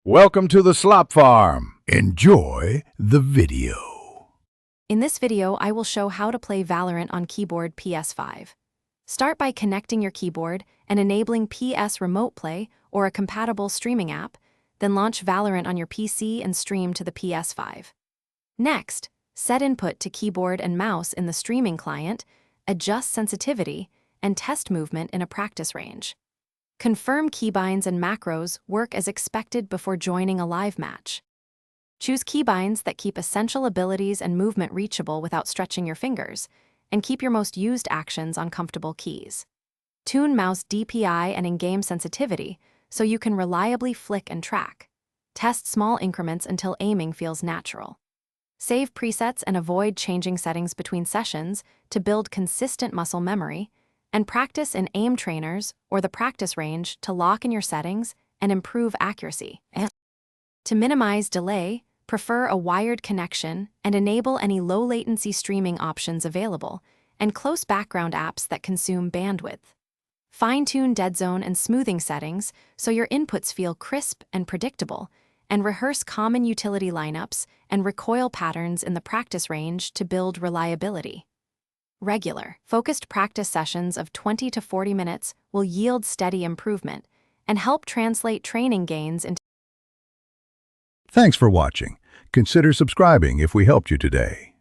Welcome to the Slop Farm. Enjoy the video. In this video, I will show how to play Valorant on keyboard Ps5. Start by connecting your keyboard and enabling PS Remote Play or a compatible streaming app, then launch Valorant on your PC and stream to the Ps5. Next, set input to keyboard and mouse in the streaming client, adjust sensitivity, and test movement in a practice range. Confirm keybinds and macros work as expected before joining a live match. Choose keybinds that keep essential abilities and movement reachable without stretching your fingers, and keep your most used actions on comfortable keys. Tune mouse DPI and in-game sensitivity so you can reliably flick and track. Test small increments until aiming feels natural. Save presets and avoid changing settings between sessions to build consistent muscle memory, and practice in aim trainers or the practice range to lock in your settings and improve accuracy. To minimize delay, prefer a wired connection and enable any low-latency streaming options available and close background apps that consume bandwidth. Fine-tune dead zone and smoothing settings so your inputs feel crisp and predictable, and rehearse common utility lineups and recoil patterns in the practice range to build reliability. Regular, focused practice sessions of 20 to 40 minutes will yield steady improvement and help translate training gains into. Thanks for watching. Consider subscribing if we helped you today.